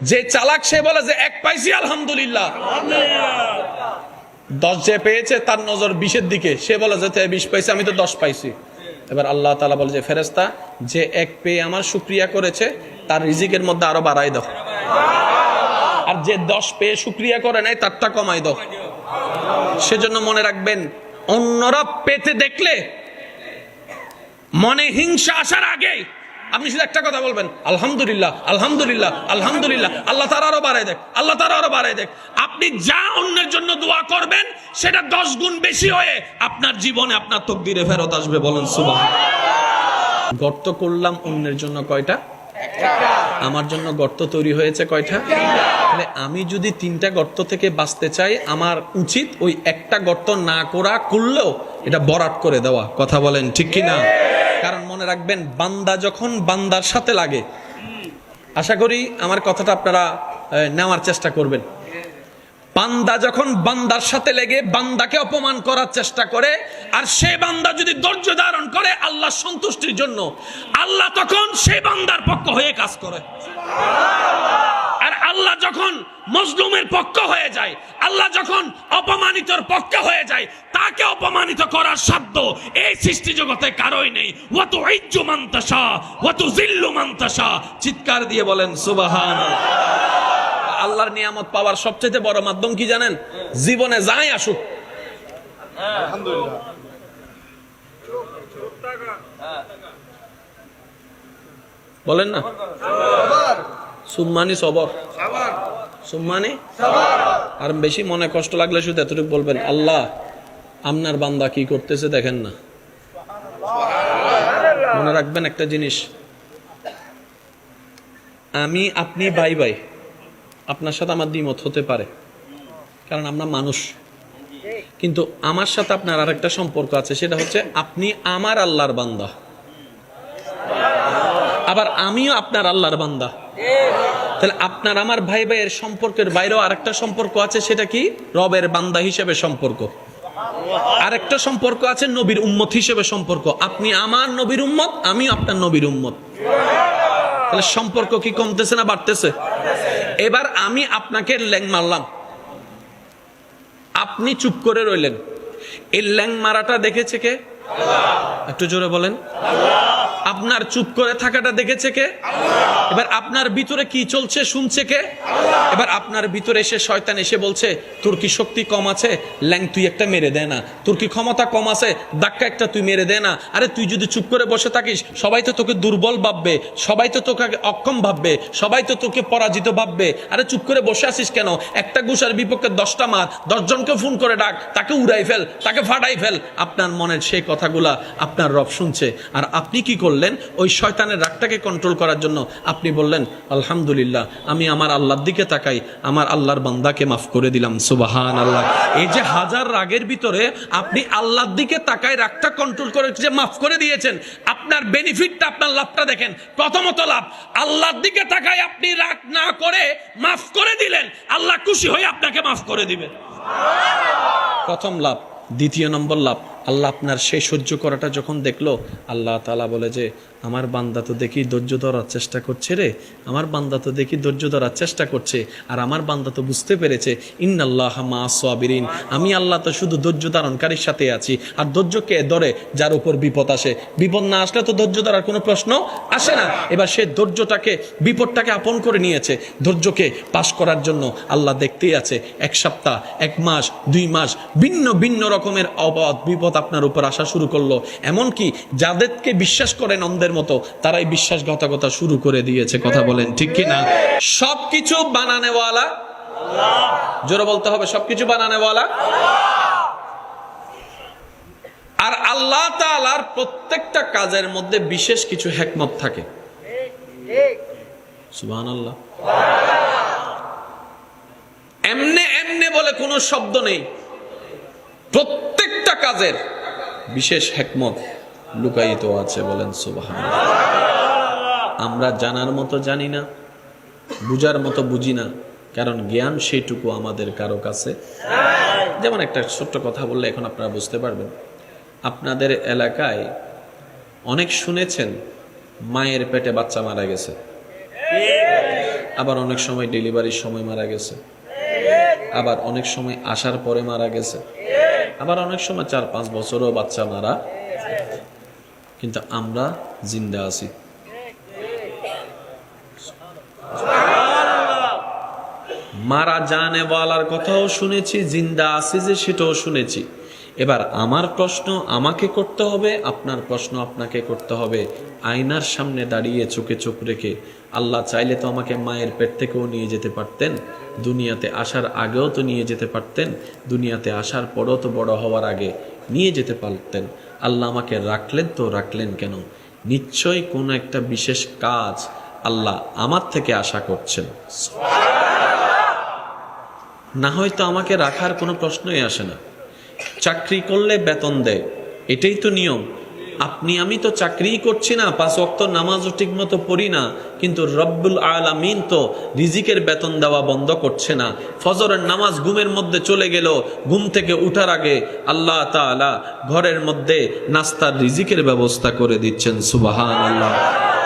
যে চালাক সে বলে যে 1 পাইছি আলহামদুলিল্লাহ, 10 যে পেয়েছে তার নজর 20-এর দিকে, সে বলে যে 20 পাইছে, আমি তো 10 পাইছি। এবার আল্লাহ তাআলা বলে যে ফেরেশতা, যে 1 পেয়ে আমার শুকরিয়া করেছে তার রিজিকের মধ্যে আরো বাড়াই দাও, আর যে 10 পেয়ে শুকরিয়া করে নাই তারটা কমাই দাও। সেজন্য মনে রাখবেন, অন্যরা পেতে দেখলে মনে হিংসা আসার আগে আপনি শুধু একটা কথা বলবেন, আলহামদুলিল্লাহ আলহামদুলিল্লাহ আলহামদুলিল্লাহ, আল্লাহ তাআলা আরো বাড়ায় দেখ, আল্লাহ তাআলা আরো বাড়ায় দেখ। আপনি যা অন্যের জন্য দোয়া করবেন সেটা 10 গুণ বেশি হয়ে আপনার জীবনে আপনার তকদিরে ফেরত আসবে। বলেন সুবহানাল্লাহ। গর্ত করলাম অন্যের জন্য কয়টা? আমার জন্য গর্ত তৈরি হয়েছে কয়টা? তাহলে আমি যদি 3টা গর্ত থেকে বাঁচতে চাই, আমার উচিত ওই একটা গর্ত না করলেও এটা বরাট করে দেওয়া। কথা বলেন ঠিক কিনা? কারণ মনে রাখবেন, বান্দা যখন বান্দার সাথে লাগে, আশা করি আমার কথাটা আপনারা নেওয়ার চেষ্টা করবেন। বান্দা যখন বান্দার সাথে লেগে বান্দাকে অপমান করার চেষ্টা করে, আর সে বান্দা যদি ধৈর্য ধারণ করে আল্লাহর সন্তুষ্টির জন্য, আল্লাহ তখন সেই বান্দার পক্ষ হয়ে কাজ করে। আর আল্লাহ যখন মজলুমের পক্ষ হয়ে যায়, আল্লাহ যখন অপমানিতর পক্ষ হয়ে যায়, তাকে অপমানিত করার সাধ্য এই সৃষ্টি জগতে কারোই নেই। ওয়া তুইজ্জু মান তাশা ওয়া তুযিল্লু মান তাশা। চিৎকার দিয়ে বলেন সুবহানাল্লাহ। আল্লাহর নিয়ামত পাওয়ার সবচেয়ে বড় মাধ্যম কি জানেন? জীবনে যাই আসুক, আলহামদুলিল্লাহ। বলেন না, সুম্মানি সবর, সুম্মানি সবর। আর বেশি মনে কষ্ট লাগলে শুধু এতটুকু বলবেন, আল্লাহ আপনার বান্দা কি করতেছে দেখেন না। মনে রাখবেন একটা জিনিস, আমি আপনি ভাই ভাই, আপনার সাথে আমার দ্বিমত হতে পারে, কারণ আমরা মানুষ। কিন্তু আমার সাথে আপনার আরেকটা সম্পর্ক আছে, সেটা হচ্ছে আপনি আমার আল্লাহর বান্দা, আবার আমিও আপনার আল্লাহর বান্দা। তাহলে আপনার আমার ভাই ভাইয়ের সম্পর্কের বাইরেও আরেকটা সম্পর্ক আছে, সেটা কি? রবের বান্দা হিসেবে সম্পর্ক। আরেকটা সম্পর্ক আছে নবীর উম্মত হিসেবে সম্পর্ক। আপনি আমার নবীর উম্মত, আমিও আপনার নবীর উম্মত। তাহলে সম্পর্ক কি কমতেছে না বাড়তেছে? এবার আমি আপনাকে ল্যাং মারলাম, আপনি চুপ করে রইলেন, এই ল্যাং মারাটা দেখেছে কে? একটু জোরে বলেন। আপনার চুপ করে থাকাটা দেখেছে কে? এবার আপনার ভিতরে কি চলছে শুনছে কে? এবার আপনার ভিতরে এসে শয়তান এসে বলছে, তোর কি শক্তি কম আছে, ল্যাং তুই একটা মেরে দে না। তোর কি ক্ষমতা কম আছে, ধাক্কা একটা তুই মেরে দে না। আরে তুই যদি চুপ করে বসে থাকিস, সবাই তো তোকে দুর্বল ভাববে, সবাই তো তোকে অক্ষম ভাববে, সবাই তো তোকে পরাজিত ভাববে। আরে চুপ করে বসে আসিস কেন? একটা গুসার বিপক্ষে 10টা মার, 10 জনকে ফোন করে ডাক, তাকে উড়াই ফেল, তাকে ফাটাই ফেল। আপনার মনের সেই কথাগুলা আপনার রব শুনছে। আর আপনি কি করলেন? ওই শয়তানের রাগটাকে কন্ট্রোল করার জন্য আপনি বললেন, আলহামদুলিল্লাহ, আমি আমার আল্লাহর দিকে তাকাই, আমার আল্লাহর বান্দাকে মাফ করে দিলাম। সুবহানাল্লাহ। এই যে হাজার রাগের ভিতরে আপনি আল্লাহর দিকে তাকাই রাগটা কন্ট্রোল করে যে মাফ করে দিয়েছেন, আপনার বেনিফিটটা, আপনার লাভটা দেখেন। প্রথমত লাভ, আল্লাহর দিকে তাকাই আপনি রাগ না করে মাফ করে দিলেন, আল্লাহ খুশি হয়ে আপনাকে মাফ করে দিবেন। প্রথম লাভ। দ্বিতীয় নম্বর লাভ, আল্লাহ আপনার সেই সহ্য করাটা যখন দেখলো, আল্লাহ তাআলা বলে যে আমার বান্দা তো দেখি ধৈর্য ধরার চেষ্টা করছে রে, আমার বান্দা তো দেখি ধৈর্য ধরার চেষ্টা করছে, আর আমার বান্দা তো বুঝতে পেরেছে ইন্নাল্লাহা মা'আস সাবিরিন, আমি আল্লাহ তো শুধু ধৈর্য ধারণকারীর সাথে আছি। আর ধৈর্য কে ধরে? যার উপর বিপদ আসে। বিপদ না আসলে তো ধৈর্য ধরার কোনো প্রশ্ন আসে না। এবার সে ধৈর্যটাকে, বিপদটাকে আপন করে নিয়েছে। ধৈর্যকে পাশ করার জন্য আল্লাহ দেখতেই আছে, 1 সপ্তাহ, 1 মাস, 2 মাস, ভিন্ন ভিন্ন রকমের বিপদ আপনার উপর আসা শুরু করলো। এমনকি যাদেরকে বিশ্বাস করেন অন্ধের মতো, তারাই বিশ্বাসঘাতকতা শুরু করে দিয়েছে। কথা বলেন ঠিক কিনা? সবকিছু বানানেওয়ালা আল্লাহ। জোরে বলতে হবে, সবকিছু বানানেওয়ালা আল্লাহ। আর আল্লাহ তাআলার প্রত্যেকটা কাজের মধ্যে বিশেষ কিছু হিকমত থাকে। সুবহানাল্লাহ। এমনে এমনে বলে কোনো শব্দ নেই। প্রত্যেকটা কাজের বিশেষ হিকমত লুকায়িত আছে। বলেন সুবহানাল্লাহ। আমরা জানার মতো জানি না, বুঝার মতো বুঝি না, কারণ জ্ঞান সেইটুকু আমাদের কারো কাছে। যেমন একটা ছোট্ট কথা বললে এখন আপনারা বুঝতে পারবেন। আপনাদের এলাকায় অনেক শুনেছেন মায়ের পেটে বাচ্চা মারা গেছে, আবার অনেক সময় ডেলিভারির সময় মারা গেছে, আবার অনেক সময় আসার পরে মারা গেছে, আবার অনেক সময় 4-5 বছরও বাচ্চা মারা, কিন্তু আমরা জিন্দা আছি। মারা জানে বলার কথাও শুনেছি, জিন্দা আছি যে সেটাও শুনেছি। এবার আমার প্রশ্ন আমাকে করতে হবে, আপনার প্রশ্ন আপনাকে করতে হবে। আয়নার সামনে দাঁড়িয়ে চোখে চোখ রেখে, আল্লাহ চাইলে তো আমাকে মায়ের পেট থেকেও নিয়ে যেতে পারতেন, দুনিয়াতে আসার আগেও তো নিয়ে যেতে পারতেন, দুনিয়াতে আসার পরও তো বড় হওয়ার আগে নিয়ে যেতে পারতেন। আল্লাহ আমাকে রাখলেন তো রাখলেন কেন? নিশ্চয়ই কোনো একটা বিশেষ কাজ আল্লাহ আমার থেকে আশা করছেন, না হয়তো আমাকে রাখার কোনো প্রশ্নই আসে না। চাকরি করলে বেতন দেয়, এটাই তো নিয়ম। আপনি আমি তো চাকরিই করছি না, 5 ওয়াক্ত নামাজও ঠিক মতো পড়ি না, কিন্তু রব্বুল আলামিন তো রিজিকের বেতন দেওয়া বন্ধ করছে না। ফজরের নামাজ ঘুমের মধ্যে চলে গেল, ঘুম থেকে উঠার আগে আল্লাহ তাআলা ঘরের মধ্যে নাস্তার রিজিকের ব্যবস্থা করে দিচ্ছেন। সুবহানাল্লাহ।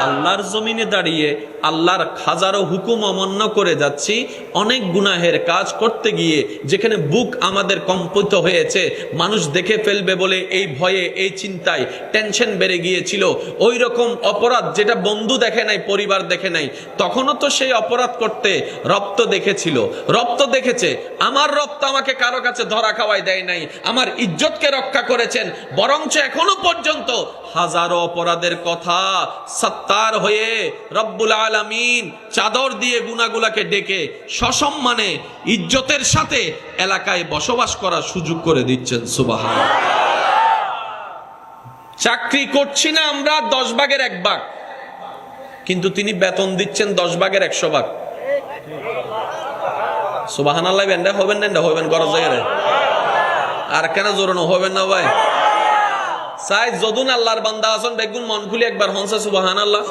আল্লাহর জমিনে দাঁড়িয়ে আল্লাহর হাজারো হুকুম অমান্য করে যাচ্ছি, অনেক গুনাহের কাজ করতে গিয়ে যেখানে বুক আমাদের কম্পিত হয়েছে, মানুষ দেখে ফেলবে বলে এই ভয়ে, এই চিন্তায় টেনশন বেড়ে গিয়েছিল। ওই রকম অপরাধ যেটা বন্ধু দেখে নাই, পরিবার দেখে নাই, তখনও তো সেই অপরাধ করতে রব তো দেখেছিল, রব তো দেখেছে। আমার রব তো আমাকে কারো কাছে ধরা খাওয়াই দেয় নাই, আমার ইজ্জতকে রক্ষা করেছেন। বরঞ্চ এখনো পর্যন্ত হাজারো অপরাধের কথা সত্তার হয়ে রব্বুল আলামিন চাদর দিয়ে গুনাহগুলোকে ডেকে সসম্মানে ইজ্জতের সাথে এলাকায় বসবাস করার সুযোগ করে দিচ্ছেন। সুবহানাল্লাহ। চাকরি করছি না আমরা 10 ভাগের 1 ভাগ, কিন্তু তিনি বেতন দিচ্ছেন 10 ভাগের 100 ভাগ। সুবহানাল্লাহ। বেন্ডা হবেন না, হবেন করার জায়গায় আর কেন জোরানো হবেন না ভাই? সাই যদুন আল্লাহর বান্দা আছেন, বেগুন মন খুলে একবার হনসা সুবহানাল্লাহ।